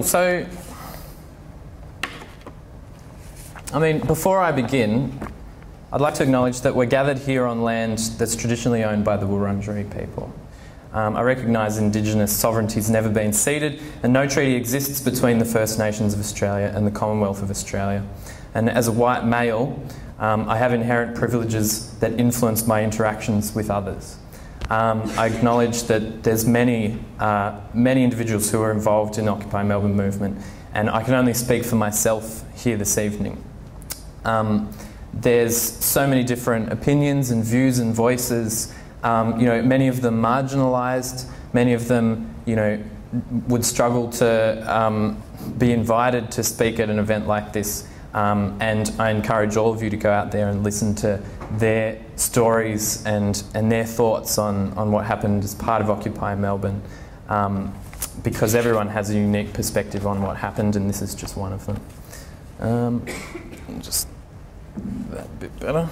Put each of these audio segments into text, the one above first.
So, I mean, before I begin, I'd like to acknowledge that we're gathered here on land that's traditionally owned by the Wurundjeri people. I recognise Indigenous sovereignty has never been ceded, and no treaty exists between the First Nations of Australia and the Commonwealth of Australia. And as a white male, I have inherent privileges that influence my interactions with others. I acknowledge that there's many individuals who are involved in the Occupy Melbourne movement, and I can only speak for myself here this evening. There's so many different opinions and views and voices. Many of them marginalised, many of them, would struggle to be invited to speak at an event like this. And I encourage all of you to go out there and listen to their stories and their thoughts on what happened as part of Occupy Melbourne, because everyone has a unique perspective on what happened, and this is just one of them. Just that bit better.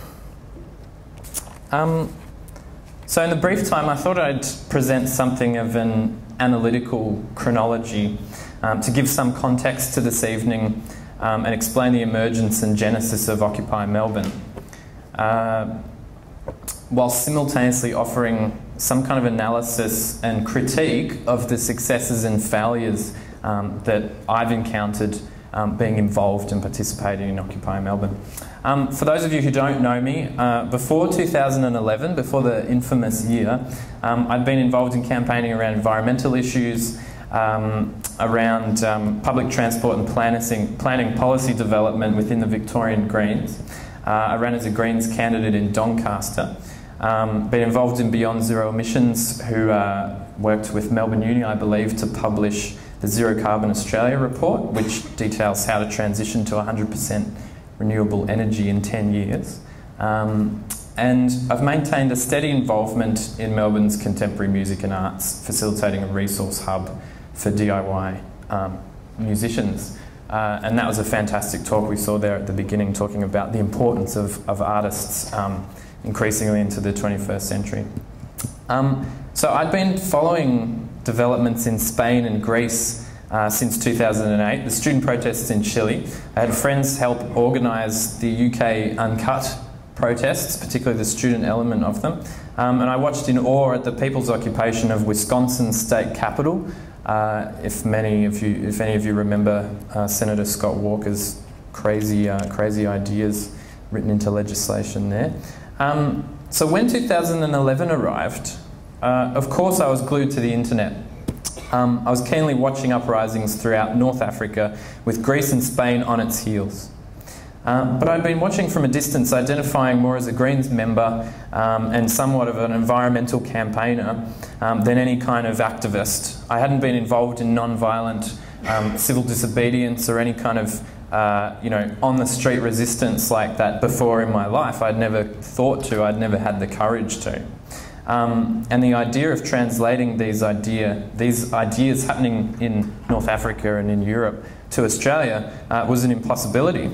So in the brief time, I thought I'd present something of an analytical chronology to give some context to this evening and explain the emergence and genesis of Occupy Melbourne, while simultaneously offering some kind of analysis and critique of the successes and failures that I've encountered being involved and participating in Occupy Melbourne. For those of you who don't know me, before 2011, before the infamous year, I'd been involved in campaigning around environmental issues, around public transport and planning policy development within the Victorian Greens. I ran as a Greens candidate in Doncaster. Been involved in Beyond Zero Emissions, who worked with Melbourne Uni, I believe, to publish the Zero Carbon Australia report, which details how to transition to 100% renewable energy in 10 years. And I've maintained a steady involvement in Melbourne's contemporary music and arts, facilitating a resource hub for DIY musicians. And that was a fantastic talk we saw there at the beginning, talking about the importance of artists increasingly into the 21st century. So I'd been following developments in Spain and Greece since 2008, the student protests in Chile. I had friends help organise the UK Uncut protests, particularly the student element of them. And I watched in awe at the people's occupation of Wisconsin's state capitol. If any of you remember Senator Scott Walker's crazy ideas written into legislation there. So when 2011 arrived, of course I was glued to the internet. I was keenly watching uprisings throughout North Africa, with Greece and Spain on its heels. But I'd been watching from a distance, identifying more as a Greens member and somewhat of an environmental campaigner than any kind of activist. I hadn't been involved in non-violent civil disobedience or any kind of on-the-street resistance like that before in my life. I'd never thought to, I'd never had the courage to. And the idea of translating these ideas happening in North Africa and in Europe to Australia was an impossibility.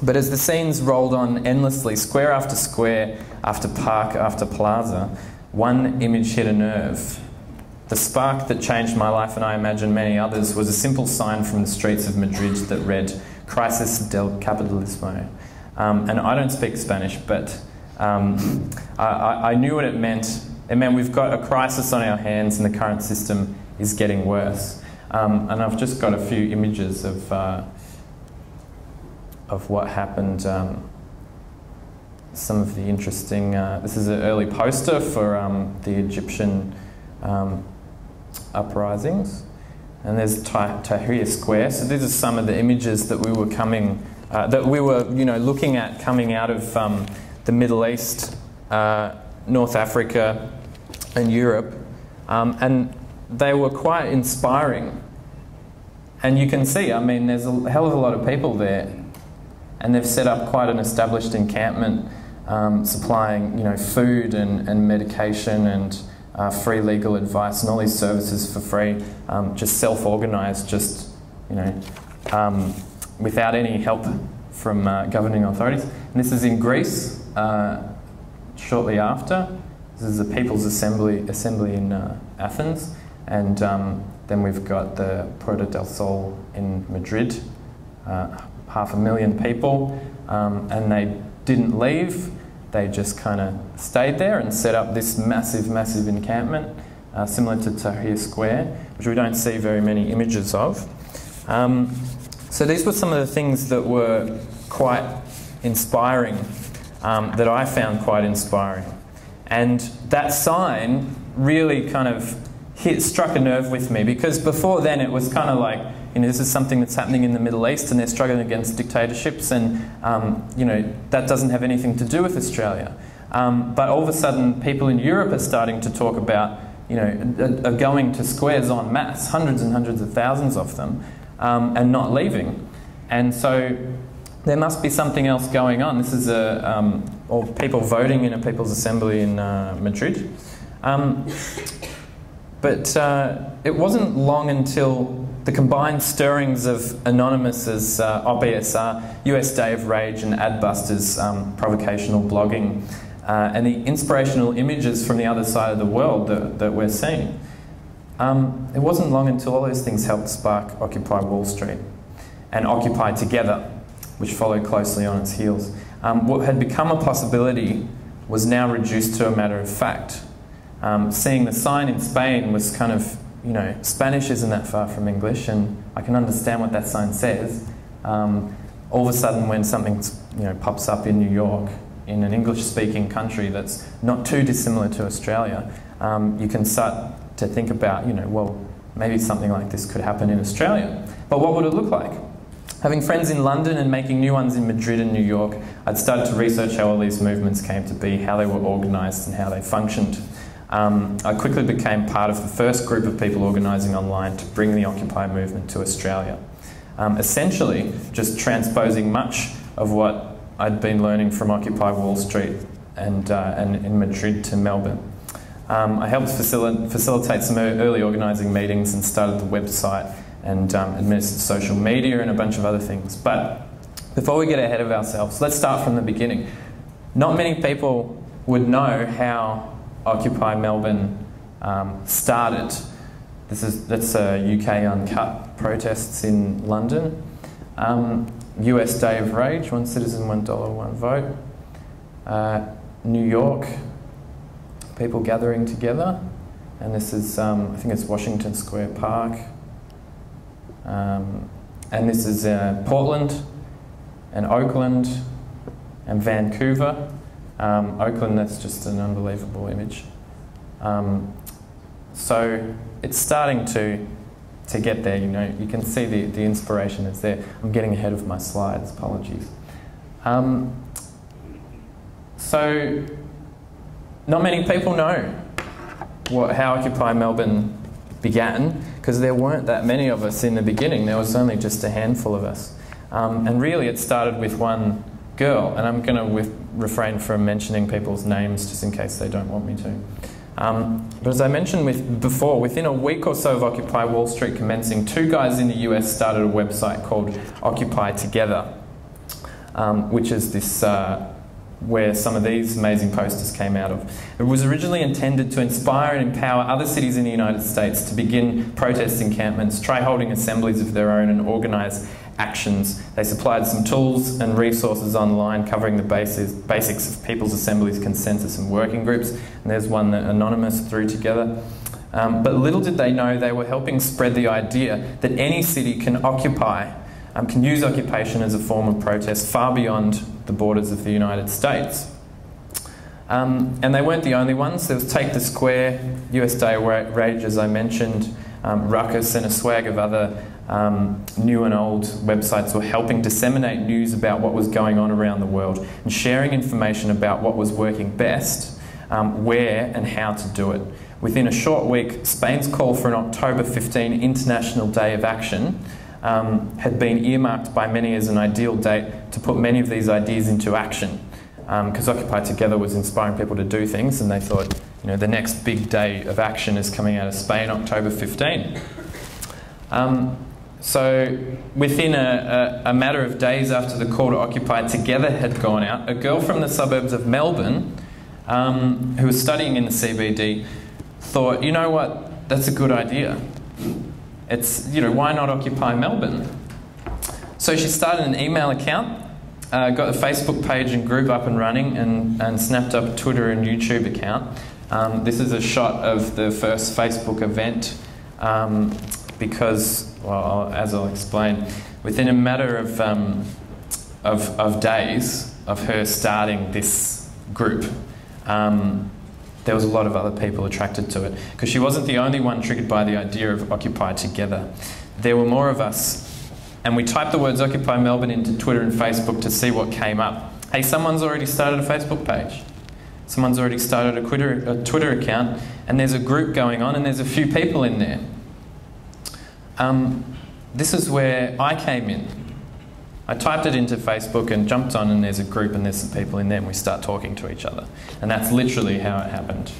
But as the scenes rolled on endlessly, square after square, after park after plaza, one image hit a nerve. The spark that changed my life, and I imagine many others, was a simple sign from the streets of Madrid that read, "Crisis del Capitalismo." And I don't speak Spanish, but I knew what it meant. It meant we've got a crisis on our hands and the current system is getting worse. And I've just got a few images of what happened. Some of the interesting, this is an early poster for the Egyptian uprisings. And there's Tahrir Square. So these are some of the images that we were looking at coming out of the Middle East, North Africa and Europe, and they were quite inspiring. And you can see, I mean, there's a hell of a lot of people there, and they've set up quite an established encampment, supplying food and medication and free legal advice and all these services for free, just self-organised, just without any help from governing authorities. And this is in Greece. Shortly after, this is the People's Assembly in Athens, and Then we've got the Puerta del Sol in Madrid, 500,000 people, and they didn't leave. They just kind of stayed there and set up this massive, massive encampment, similar to Tahrir Square, which we don't see very many images of. So these were some of the things that were quite inspiring, that I found quite inspiring. And that sign really kind of struck a nerve with me, because before then it was kind of like, you know, this is something that's happening in the Middle East and they're struggling against dictatorships, and you know, that doesn't have anything to do with Australia. But all of a sudden people in Europe are starting to talk about, you know, are going to squares en masse, hundreds and hundreds of thousands of them, and not leaving. And so there must be something else going on. This is or people voting in a People's Assembly in Madrid. But it wasn't long until the combined stirrings of Anonymous's OBSR, US Day of Rage, and Adbusters provocational blogging, and the inspirational images from the other side of the world that we're seeing. It wasn't long until all those things helped spark Occupy Wall Street and Occupy Together, which followed closely on its heels. What had become a possibility was now reduced to a matter of fact. Seeing the sign in Spain was kind of, you know, Spanish isn't that far from English, and I can understand what that sign says. All of a sudden, when something, you know, pops up in New York, in an English-speaking country that's not too dissimilar to Australia, you can start to think about, you know, well, maybe something like this could happen in Australia. But what would it look like? Having friends in London and making new ones in Madrid and New York, I'd started to research how all these movements came to be, how they were organised and how they functioned. I quickly became part of the first group of people organising online to bring the Occupy movement to Australia. Essentially, just transposing much of what I'd been learning from Occupy Wall Street and in Madrid to Melbourne. I helped facilitate some early organising meetings and started the website and administered social media and a bunch of other things. But before we get ahead of ourselves, let's start from the beginning. Not many people would know how Occupy Melbourne started. That's UK Uncut protests in London. US Day of Rage, $1 citizen, $1, 1 vote. New York, people gathering together. And this is, I think it's Washington Square Park. And this is Portland and Oakland and Vancouver. Oakland, that's just an unbelievable image. So it's starting to get there, you know. You can see the inspiration is there. I'm getting ahead of my slides, apologies. So not many people know how Occupy Melbourne began, because there weren't that many of us in the beginning. There was only just a handful of us. And really it started with one girl, and I'm going to refrain from mentioning people's names just in case they don't want me to. But as I mentioned before, within a week or so of Occupy Wall Street commencing, 2 guys in the US started a website called Occupy Together, which is this where some of these amazing posters came out of. It was originally intended to inspire and empower other cities in the United States to begin protest encampments, try holding assemblies of their own, and organise actions. They supplied some tools and resources online covering the basics of people's assemblies, consensus and working groups. And there's one that Anonymous threw together. But little did they know they were helping spread the idea that any city can occupy, can use occupation as a form of protest far beyond the borders of the United States. And they weren't the only ones. There was Take the Square, US Day of Rage, as I mentioned, Ruckus, and a swag of other new and old websites were helping disseminate news about what was going on around the world and sharing information about what was working best, where and how to do it. Within a short week, Spain's call for an October 15 International Day of Action had been earmarked by many as an ideal date to put many of these ideas into action, because Occupy Together was inspiring people to do things, and they thought, you know, the next big day of action is coming out of Spain, October 15. So within a matter of days after the call to Occupy Together had gone out, a girl from the suburbs of Melbourne, who was studying in the CBD, thought, you know what, that's a good idea. it's, you know, why not Occupy Melbourne? So she started an email account, got a Facebook page and group up and running, and snapped up a Twitter and YouTube account. This is a shot of the first Facebook event because, well, as I'll explain, within a matter of days of her starting this group, there was a lot of other people attracted to it, because she wasn't the only one triggered by the idea of Occupy Together. There were more of us, and we typed the words Occupy Melbourne into Twitter and Facebook to see what came up. Hey, someone's already started a Facebook page. Someone's already started a Twitter account, and there's a group going on, and there's a few people in there. This is where I came in. I typed it into Facebook and jumped on, and there's a group and there's some people in there, and we start talking to each other. And that's literally how it happened.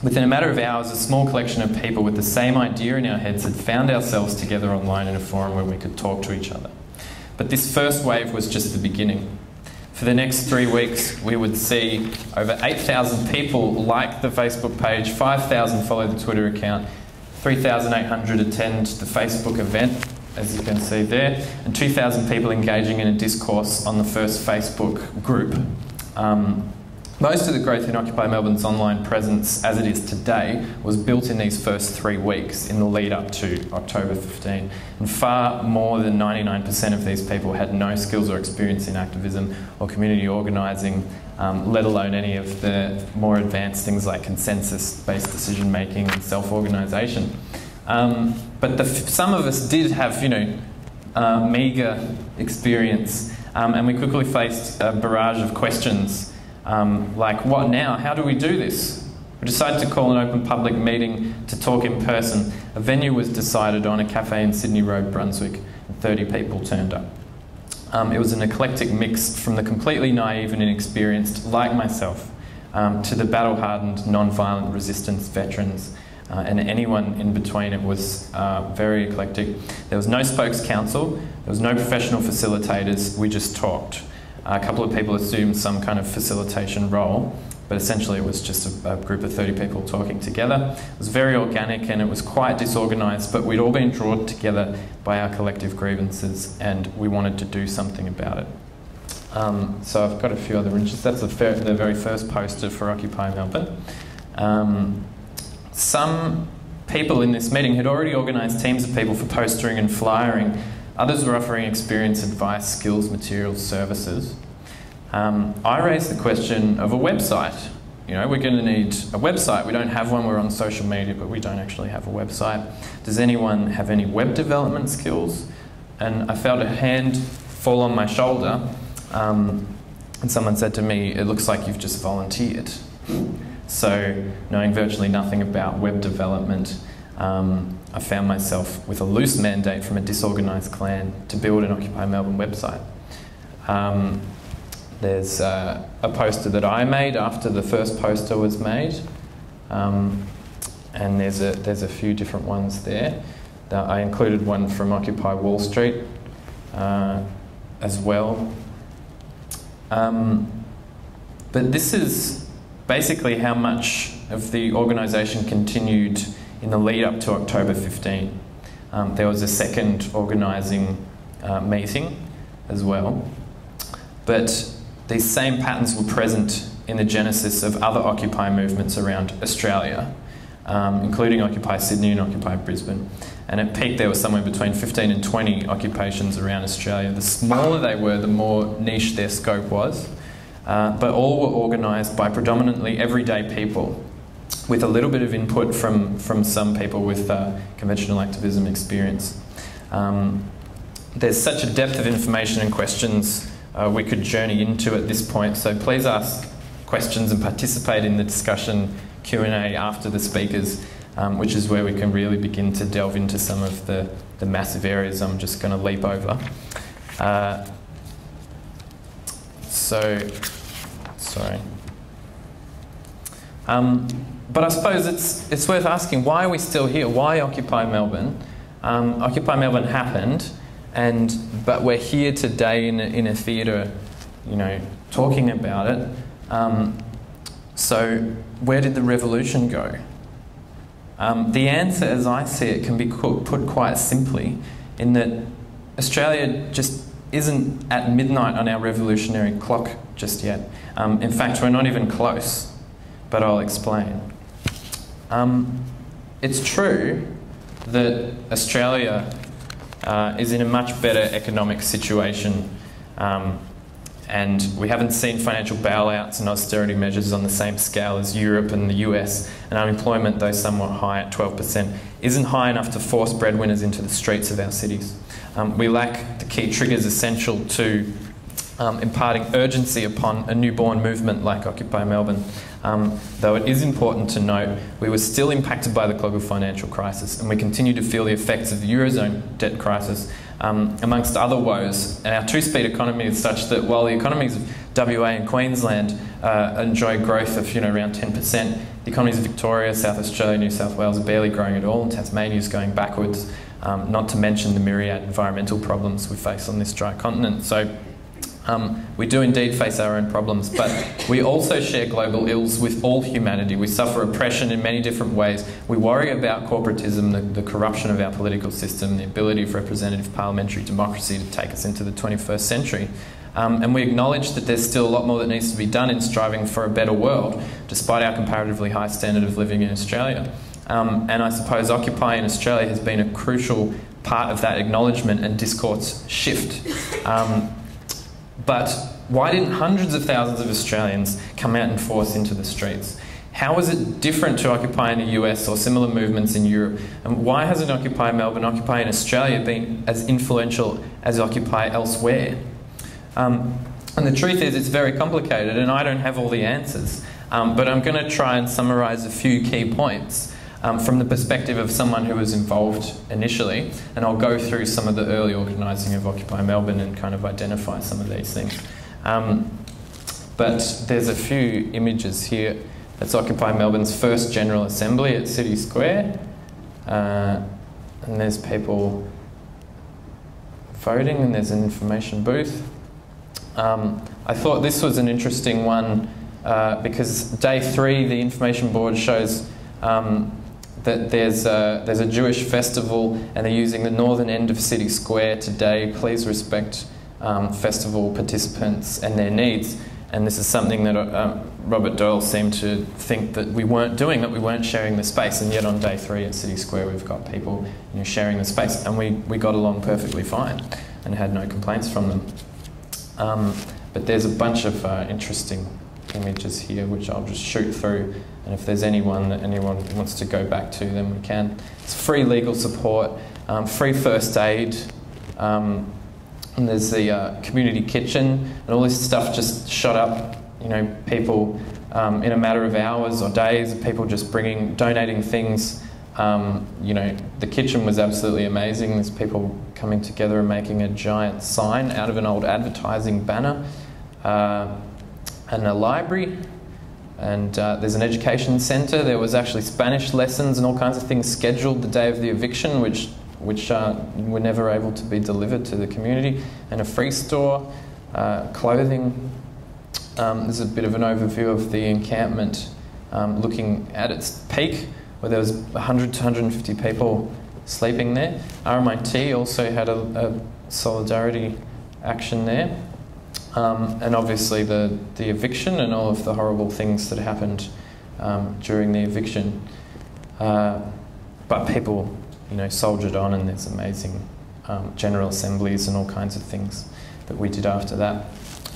Within a matter of hours, a small collection of people with the same idea in our heads had found ourselves together online in a forum where we could talk to each other. But this first wave was just the beginning. For the next 3 weeks, we would see over 8,000 people like the Facebook page, 5,000 follow the Twitter account, 3,800 attend the Facebook event, as you can see there, and 2,000 people engaging in a discourse on the first Facebook group. Most of the growth in Occupy Melbourne's online presence, as it is today, was built in these first 3 weeks in the lead up to October 15. And far more than 99% of these people had no skills or experience in activism or community organising, let alone any of the more advanced things like consensus-based decision-making and self-organisation. But some of us did have, you know, meagre experience, and we quickly faced a barrage of questions. Like, what now? How do we do this? We decided to call an open public meeting to talk in person. A venue was decided on, a cafe in Sydney Road, Brunswick, and 30 people turned up. It was an eclectic mix from the completely naive and inexperienced, like myself, to the battle-hardened, non-violent resistance veterans, and anyone in between. It was very eclectic. There was no spokes council, there was no professional facilitators, we just talked. A couple of people assumed some kind of facilitation role, but essentially it was just a group of 30 people talking together. It was very organic and it was quite disorganised, but we'd all been drawn together by our collective grievances and we wanted to do something about it. So I've got a few other images. That's the very first poster for Occupy Melbourne. Some people in this meeting had already organised teams of people for postering and flyering. Others were offering experience, advice, skills, materials, services. I raised the question of a website. You know, we're going to need a website. We don't have one. We're on social media, but we don't actually have a website. Does anyone have any web development skills? And I felt a hand fall on my shoulder, and someone said to me, "It looks like you've just volunteered." So, knowing virtually nothing about web development, I found myself with a loose mandate from a disorganised clan to build an Occupy Melbourne website. There's a poster that I made after the first poster was made, and there's a few different ones there. I included one from Occupy Wall Street as well. But this is basically how much of the organisation continued in the lead up to October 15. There was a second organising meeting as well. But these same patterns were present in the genesis of other Occupy movements around Australia, including Occupy Sydney and Occupy Brisbane. And at peak there was somewhere between 15 and 20 occupations around Australia. The smaller they were, the more niche their scope was. But all were organised by predominantly everyday people, with a little bit of input from some people with conventional activism experience. There's such a depth of information and questions we could journey into at this point, so please ask questions and participate in the discussion Q&A after the speakers, which is where we can really begin to delve into some of the massive areas I'm just going to leap over. Sorry. But I suppose it's worth asking, why are we still here? Why Occupy Melbourne? Occupy Melbourne happened, but we're here today in a theatre, you know, talking about it. So where did the revolution go? The answer, as I see it, can be put quite simply in that Australia just isn't at midnight on our revolutionary clock just yet. In fact, we're not even close, but I'll explain. It's true that Australia is in a much better economic situation, and we haven't seen financial bailouts and austerity measures on the same scale as Europe and the US, and unemployment, though somewhat high at 12%, isn't high enough to force breadwinners into the streets of our cities. We lack the key triggers essential to imparting urgency upon a newborn movement like Occupy Melbourne. Though it is important to note, we were still impacted by the global financial crisis, and we continue to feel the effects of the Eurozone debt crisis, amongst other woes. And our two-speed economy is such that while the economies of WA and Queensland enjoy growth of around 10%, the economies of Victoria, South Australia, New South Wales are barely growing at all, and Tasmania is going backwards, not to mention the myriad environmental problems we face on this dry continent. So we do indeed face our own problems, but we also share global ills with all humanity. We suffer oppression in many different ways. We worry about corporatism, the corruption of our political system, the ability of representative parliamentary democracy to take us into the 21st century. And we acknowledge that there's still a lot more that needs to be done in striving for a better world, despite our comparatively high standard of living in Australia. And I suppose Occupy in Australia has been a crucial part of that acknowledgement and discourse shift. But why didn't hundreds of thousands of Australians come out in force into the streets? How was it different to Occupy in the US or similar movements in Europe? And why hasn't Occupy Melbourne, Occupy in Australia been as influential as Occupy elsewhere? And the truth is, it's very complicated, and I don't have all the answers. But I'm going to try and summarise a few key points from the perspective of someone who was involved initially, and I'll go through some of the early organising of Occupy Melbourne and kind of identify some of these things. But there's a few images here. That's Occupy Melbourne's first General Assembly at City Square, and there's people voting, and there's an information booth. I thought this was an interesting one because day 3, the information board shows that there's a Jewish festival, and they're using the northern end of City Square today. Please respect festival participants and their needs. And this is something that Robert Doyle seemed to think that we weren't doing, that we weren't sharing the space. And yet on day 3 at City Square, we've got people sharing the space, and we got along perfectly fine and had no complaints from them. But there's a bunch of interesting images here, which I'll just shoot through, and if there's anyone that anyone wants to go back to, then we can. It's free legal support, free first aid, and there's the community kitchen, and all this stuff just shot up. People in a matter of hours or days, people just donating things. The kitchen was absolutely amazing. There's people coming together and making a giant sign out of an old advertising banner. And a library, and there's an education centre. There was actually Spanish lessons and all kinds of things scheduled the day of the eviction, which were never able to be delivered to the community. And a free store, clothing. There's a bit of an overview of the encampment, looking at its peak, where there was 100 to 150 people sleeping there. RMIT also had a solidarity action there. And obviously the eviction and all of the horrible things that happened during the eviction. But people, soldiered on, and there's amazing general assemblies and all kinds of things that we did after that.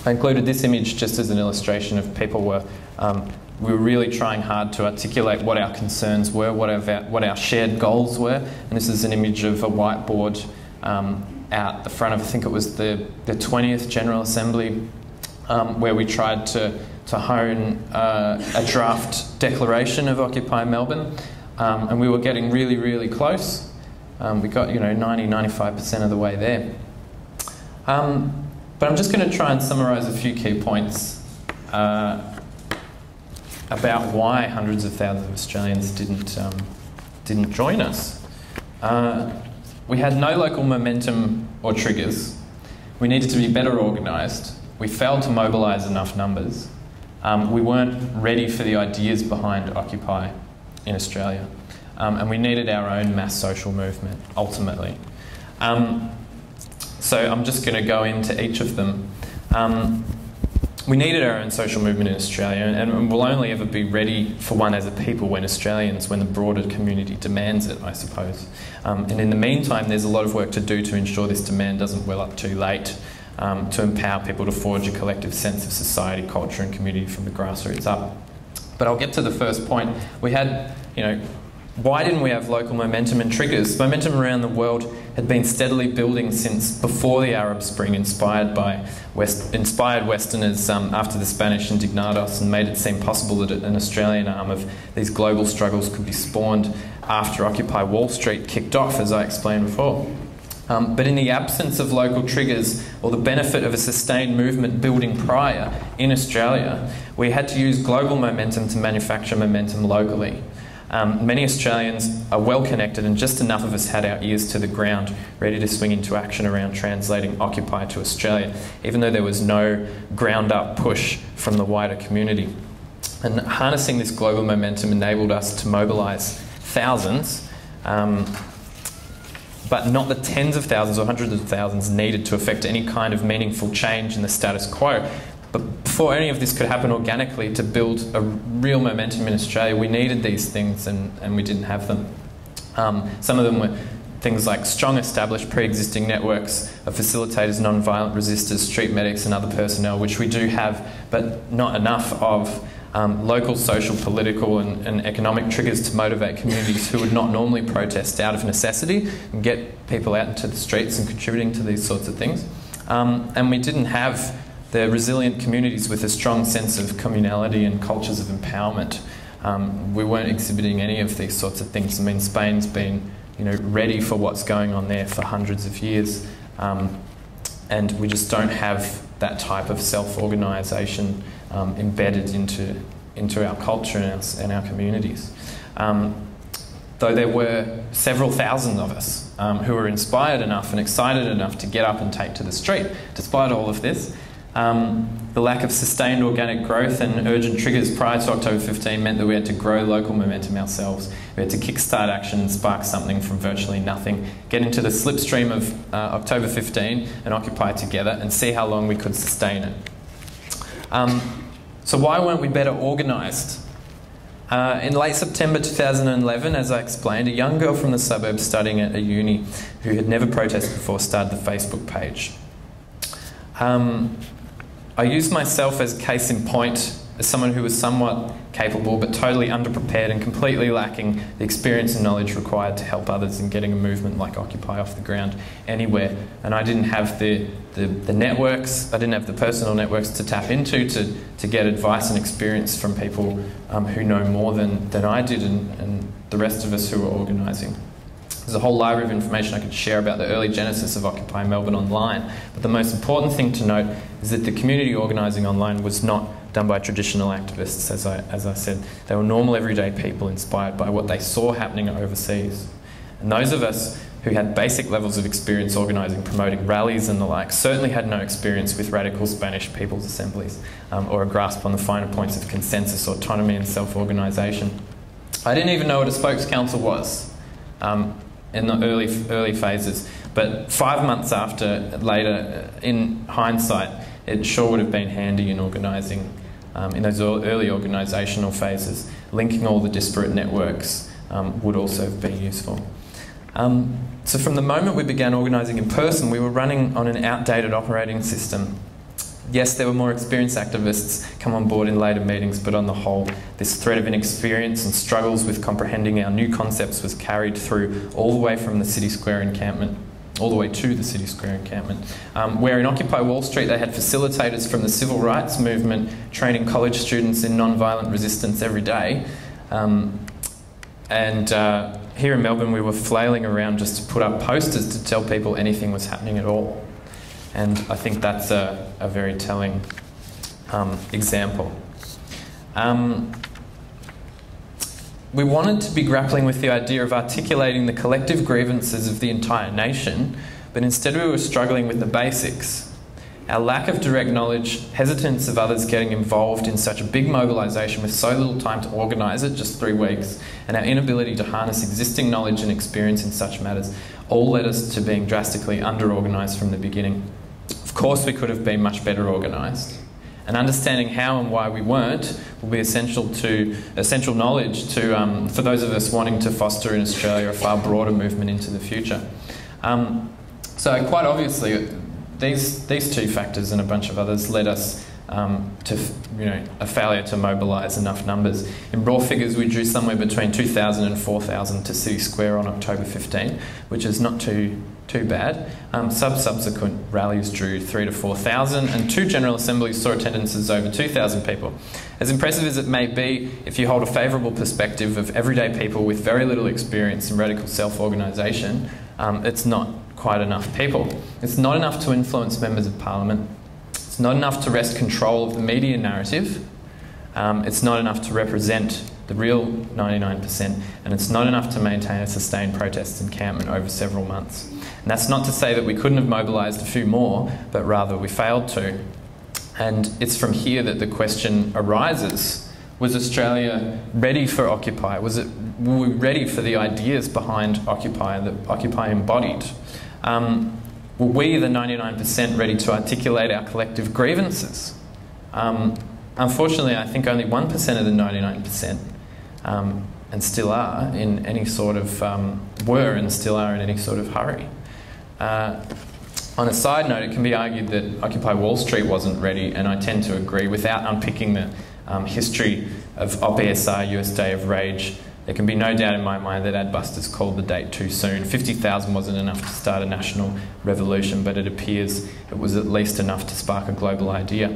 I included this image just as an illustration of people we were really trying hard to articulate what our concerns were, what our shared goals were. And this is an image of a whiteboard out the front of, I think it was the 20th General Assembly, where we tried to hone a draft declaration of Occupy Melbourne, and we were getting really, really close. We got 90–95% of the way there. But I'm just going to try and summarise a few key points about why hundreds of thousands of Australians didn't join us. We had no local momentum or triggers. We needed to be better organised. We failed to mobilise enough numbers. We weren't ready for the ideas behind Occupy in Australia. and we needed our own mass social movement, ultimately. So I'm just going to go into each of them. We needed our own social movement in Australia, and we'll only ever be ready for one as a people when the broader community demands it, I suppose. And in the meantime, there's a lot of work to do to ensure this demand doesn't well up too late, to empower people to forge a collective sense of society, culture and community from the grassroots up. But I'll get to the first point. We had, why didn't we have local momentum and triggers? Momentum around the world had been steadily building since before the Arab Spring, inspired Westerners after the Spanish indignados, and made it seem possible that an Australian arm of these global struggles could be spawned after Occupy Wall Street kicked off, as I explained before. But in the absence of local triggers or the benefit of a sustained movement building prior in Australia, we had to use global momentum to manufacture momentum locally. Many Australians are well connected, and just enough of us had our ears to the ground, ready to swing into action around translating Occupy to Australia, even though there was no ground-up push from the wider community. And harnessing this global momentum enabled us to mobilise thousands, but not the tens of thousands or hundreds of thousands needed to effect any kind of meaningful change in the status quo. But before any of this could happen organically, to build a real momentum in Australia, we needed these things, and we didn't have them. Some of them were things like strong established pre-existing networks of facilitators, non-violent resistors, street medics and other personnel, which we do have, but not enough of. Local social, political and economic triggers to motivate communities who would not normally protest out of necessity and get people out into the streets and contributing to these sorts of things. And we didn't have the resilient communities with a strong sense of communality and cultures of empowerment. We weren't exhibiting any of these sorts of things. I mean, Spain's been, ready for what's going on there for hundreds of years, and we just don't have that type of self-organisation embedded into our culture and our communities. Though there were several thousand of us who were inspired enough and excited enough to get up and take to the street, despite all of this. The lack of sustained organic growth and urgent triggers prior to October 15 meant that we had to grow local momentum ourselves. We had to kickstart action and spark something from virtually nothing, get into the slipstream of October 15 and occupy together and see how long we could sustain it. So why weren't we better organised? In late September 2011, as I explained, a young girl from the suburbs studying at a uni who had never protested before started the Facebook page. I used myself as a case in point, as someone who was somewhat capable but totally underprepared and completely lacking the experience and knowledge required to help others in getting a movement like Occupy off the ground anywhere. And I didn't have the networks, I didn't have the personal networks to tap into to get advice and experience from people who know more than I did and the rest of us who were organising. There's a whole library of information I could share about the early genesis of Occupy Melbourne online, but the most important thing to note is that the community organising online was not done by traditional activists, as I said. They were normal everyday people inspired by what they saw happening overseas. And those of us who had basic levels of experience organising, promoting rallies and the like, certainly had no experience with radical Spanish people's assemblies or a grasp on the finer points of consensus, autonomy and self-organisation. I didn't even know what a spokes council was in the early phases, but 5 months later, in hindsight, it sure would have been handy in organising, in those early organisational phases. Linking all the disparate networks would also have been useful. So from the moment we began organising in person, we were running on an outdated operating system. Yes, there were more experienced activists come on board in later meetings, but on the whole, this thread of inexperience and struggles with comprehending our new concepts was carried through all the way from the City Square encampment, all the way to the City Square encampment, where in Occupy Wall Street they had facilitators from the civil rights movement training college students in non-violent resistance every day. Here in Melbourne we were flailing around just to put up posters to tell people anything was happening at all. And I think that's a very telling example. We wanted to be grappling with the idea of articulating the collective grievances of the entire nation, but instead we were struggling with the basics. Our lack of direct knowledge, hesitance of others getting involved in such a big mobilisation with so little time to organise it, just 3 weeks, and our inability to harness existing knowledge and experience in such matters all led us to being drastically under-organised from the beginning. Of course we could have been much better organised, and understanding how and why we weren't will be essential knowledge to, for those of us wanting to foster in Australia a far broader movement into the future. So quite obviously, these two factors and a bunch of others led us to a failure to mobilise enough numbers. In raw figures, we drew somewhere between 2,000 and 4,000 to City Square on October 15, which is not too bad. Subsequent rallies drew 3,000 to 4,000, and 2 General Assemblies saw attendances over 2,000 people. As impressive as it may be, if you hold a favourable perspective of everyday people with very little experience in radical self-organisation, it's not quite enough people. It's not enough to influence members of Parliament. It's not enough to wrest control of the media narrative. It's not enough to represent the real 99%, and it's not enough to maintain a sustained protest encampment over several months. And that's not to say that we couldn't have mobilised a few more, but rather we failed to. And it's from here that the question arises: was Australia ready for Occupy? Were we ready for the ideas behind Occupy that Occupy embodied? Were we, the 99%, ready to articulate our collective grievances? Unfortunately, I think only 1% of the 99%, and still are in any sort of, were and still are in any sort of hurry. On a side note, it can be argued that Occupy Wall Street wasn't ready, and I tend to agree. Without unpicking the history of OPSR, US Day of Rage, there can be no doubt in my mind that adbusters called the date too soon. 50,000 wasn't enough to start a national revolution, but it appears it was at least enough to spark a global idea.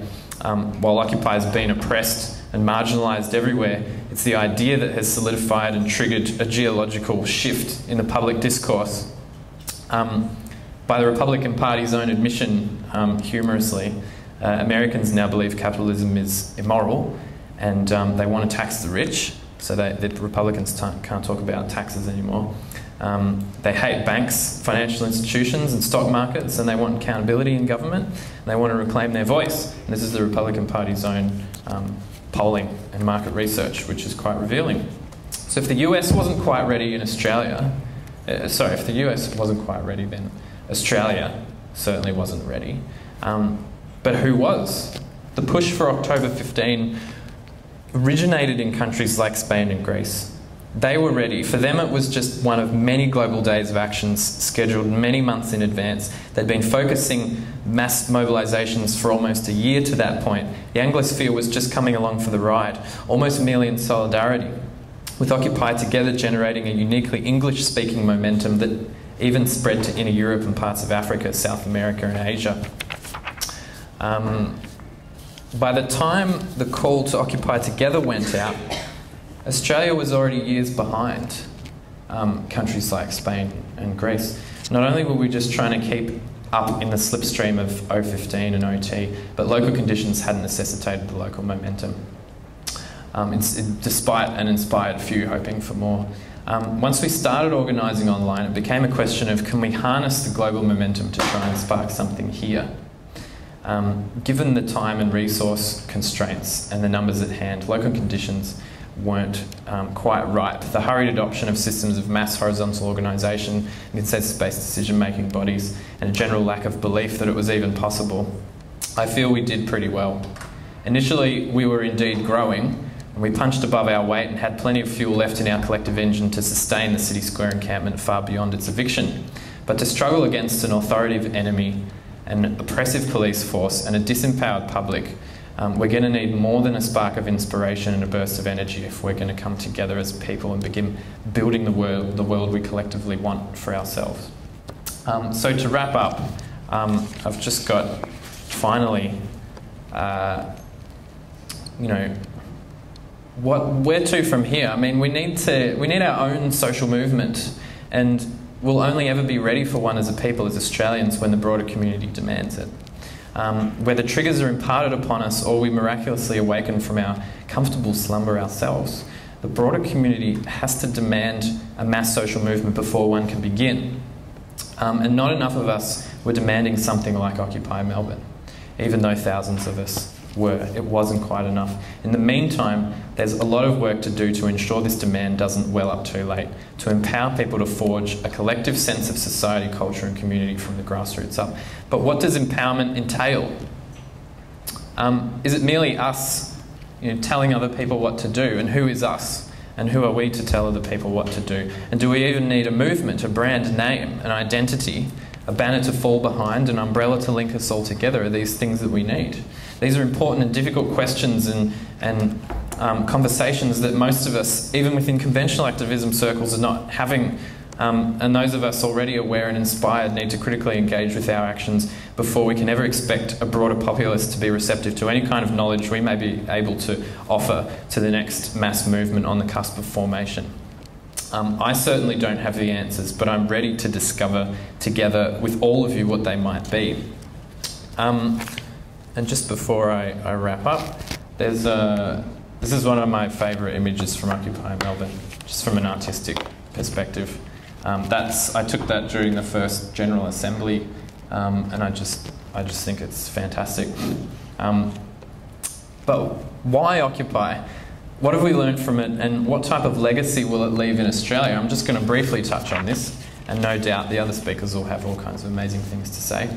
While Occupy has been oppressed and marginalised everywhere, it's the idea that has solidified and triggered a geological shift in the public discourse. By the Republican Party's own admission, humorously, Americans now believe capitalism is immoral, and they want to tax the rich. So the Republicans can't talk about taxes anymore. They hate banks, financial institutions and stock markets, and they want accountability in government, and they want to reclaim their voice. And this is the Republican Party's own polling and market research, which is quite revealing. So if the US wasn't quite ready in Australia, if the US wasn't quite ready, then Australia certainly wasn't ready. But who was? The push for October 15 originated in countries like Spain and Greece. They were ready. For them, it was just one of many global days of actions scheduled many months in advance. They'd been focusing mass mobilisations for almost a year to that point. The Anglosphere was just coming along for the ride, almost merely in solidarity, with Occupy together generating a uniquely English-speaking momentum that even spread to inner Europe and parts of Africa, South America and Asia. By the time the call to Occupy Together went out, Australia was already years behind countries like Spain and Greece. Not only were we just trying to keep up in the slipstream of 015 and OT, but local conditions hadn't necessitated the local momentum. Despite and inspired few hoping for more. Once we started organising online, it became a question of, can we harness the global momentum to try and spark something here? Given the time and resource constraints and the numbers at hand, local conditions weren't quite ripe. The hurried adoption of systems of mass horizontal organisation, consensus-based decision-making bodies, and a general lack of belief that it was even possible, I feel we did pretty well. Initially, we were indeed growing, and we punched above our weight and had plenty of fuel left in our collective engine to sustain the City Square encampment far beyond its eviction. But to struggle against an authoritative enemy, an oppressive police force and a disempowered public, we're going to need more than a spark of inspiration and a burst of energy if we're going to come together as people and begin building the world we collectively want for ourselves. So to wrap up, I've just got, finally, where to from here? I mean, we need our own social movement, and we'll only ever be ready for one as a people, as Australians, when the broader community demands it. Whether triggers are imparted upon us or we miraculously awaken from our comfortable slumber ourselves, the broader community has to demand a mass social movement before one can begin. And not enough of us were demanding something like Occupy Melbourne. even though thousands of us were. It wasn't quite enough. In the meantime, there's a lot of work to do to ensure this demand doesn't well up too late, to empower people to forge a collective sense of society, culture and community from the grassroots up. But what does empowerment entail? Is it merely us telling other people what to do? And who is us? And who are we to tell other people what to do? And do we even need a movement, a brand name, an identity, a banner to fall behind, an umbrella to link us all together? Are these things that we need? These are important and difficult questions and conversations that most of us, even within conventional activism circles, are not having. And those of us already aware and inspired need to critically engage with our actions before we can ever expect a broader populace to be receptive to any kind of knowledge we may be able to offer to the next mass movement on the cusp of formation. I certainly don't have the answers, but I'm ready to discover together with all of you what they might be. And just before I wrap up, this is one of my favourite images from Occupy Melbourne, just from an artistic perspective. I took that during the first General Assembly, and I just think it's fantastic. But why Occupy? What have we learned from it, and what type of legacy will it leave in Australia? I'm just going to briefly touch on this, and no doubt the other speakers will have all kinds of amazing things to say.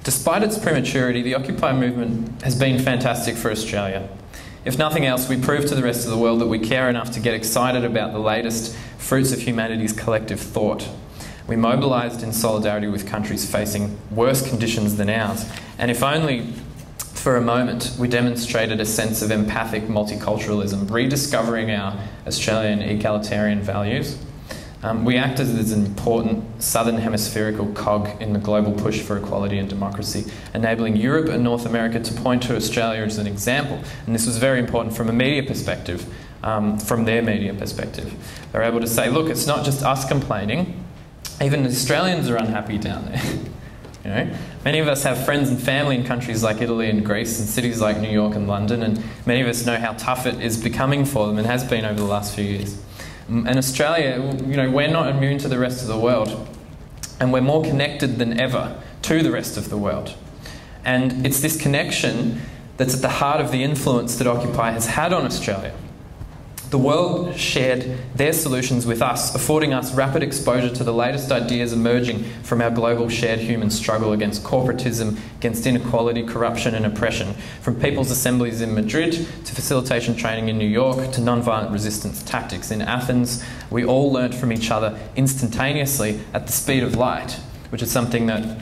Despite its prematurity, the Occupy movement has been fantastic for Australia. If nothing else, we prove to the rest of the world that we care enough to get excited about the latest fruits of humanity's collective thought. We mobilised in solidarity with countries facing worse conditions than ours, and if only for a moment, we demonstrated a sense of empathic multiculturalism, rediscovering our Australian egalitarian values. We acted as an important southern hemispherical cog in the global push for equality and democracy, enabling Europe and North America to point to Australia as an example. And this was very important from a media perspective, from their media perspective. They were able to say, look, it's not just us complaining, even Australians are unhappy down there. Many of us have friends and family in countries like Italy and Greece and cities like New York and London, and many of us know how tough it is becoming for them and has been over the last few years. And Australia, we're not immune to the rest of the world, and we're more connected than ever to the rest of the world. And it's this connection that's at the heart of the influence that Occupy has had on Australia. The world shared their solutions with us, affording us rapid exposure to the latest ideas emerging from our global shared human struggle against corporatism, against inequality, corruption and oppression. From people's assemblies in Madrid to facilitation training in New York to non-violent resistance tactics in Athens, we all learnt from each other instantaneously at the speed of light, which is something that,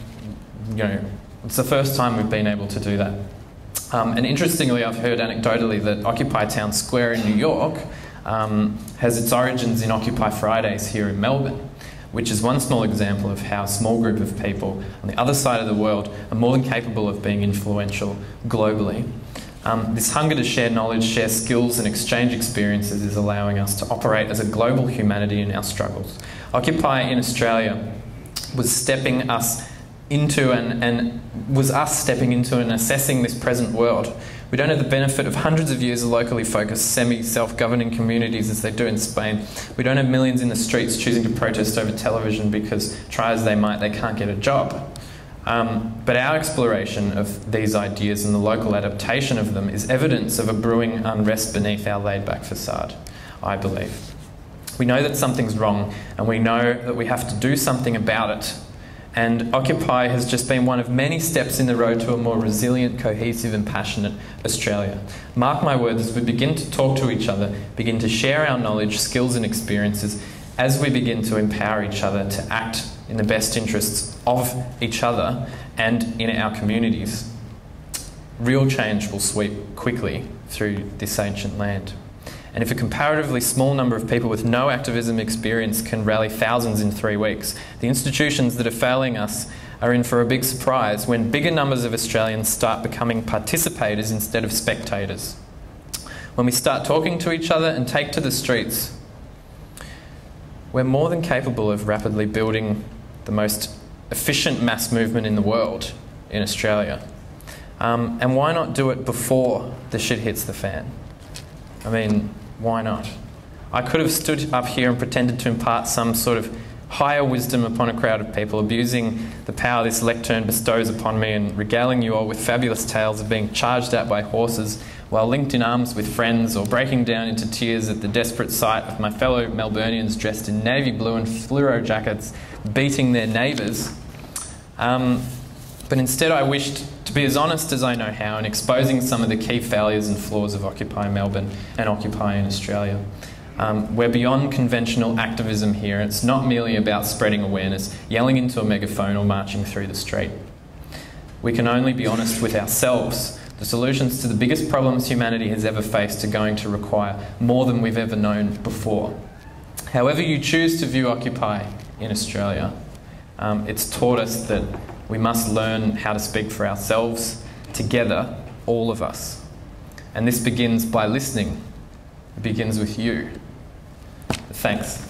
it's the first time we've been able to do that. And interestingly, I've heard anecdotally that Occupy Town Square in New York has its origins in Occupy Fridays here in Melbourne, which is one small example of how a small group of people on the other side of the world are more than capable of being influential globally. This hunger to share knowledge, share skills and exchange experiences is allowing us to operate as a global humanity in our struggles. Occupy in Australia was stepping us into and assessing this present world. We don't have the benefit of hundreds of years of locally focused, semi-self-governing communities as they do in Spain. We don't have millions in the streets choosing to protest over television because, try as they might, they can't get a job. But our exploration of these ideas and the local adaptation of them is evidence of a brewing unrest beneath our laid-back facade, I believe. We know that something's wrong, and we know that we have to do something about it. And Occupy has just been one of many steps in the road to a more resilient, cohesive and passionate Australia. Mark my words, as we begin to talk to each other, begin to share our knowledge, skills and experiences, as we begin to empower each other to act in the best interests of each other and in our communities, real change will sweep quickly through this ancient land. And if a comparatively small number of people with no activism experience can rally thousands in 3 weeks, the institutions that are failing us are in for a big surprise when bigger numbers of Australians start becoming participators instead of spectators. When we start talking to each other and take to the streets, we're more than capable of rapidly building the most efficient mass movement in the world in Australia. And why not do it before the shit hits the fan? I mean, why not? I could have stood up here and pretended to impart some sort of higher wisdom upon a crowd of people, abusing the power this lectern bestows upon me and regaling you all with fabulous tales of being charged at by horses while linked in arms with friends, or breaking down into tears at the desperate sight of my fellow Melburnians dressed in navy blue and fluoro jackets beating their neighbours. But instead I wished to be as honest as I know how in exposing some of the key failures and flaws of Occupy Melbourne and Occupy in Australia. We're beyond conventional activism here. It's not merely about spreading awareness, yelling into a megaphone or marching through the street. We can only be honest with ourselves. The solutions to the biggest problems humanity has ever faced are going to require more than we've ever known before. However you choose to view Occupy in Australia, it's taught us that we must learn how to speak for ourselves, together, all of us. And this begins by listening. It begins with you. Thanks.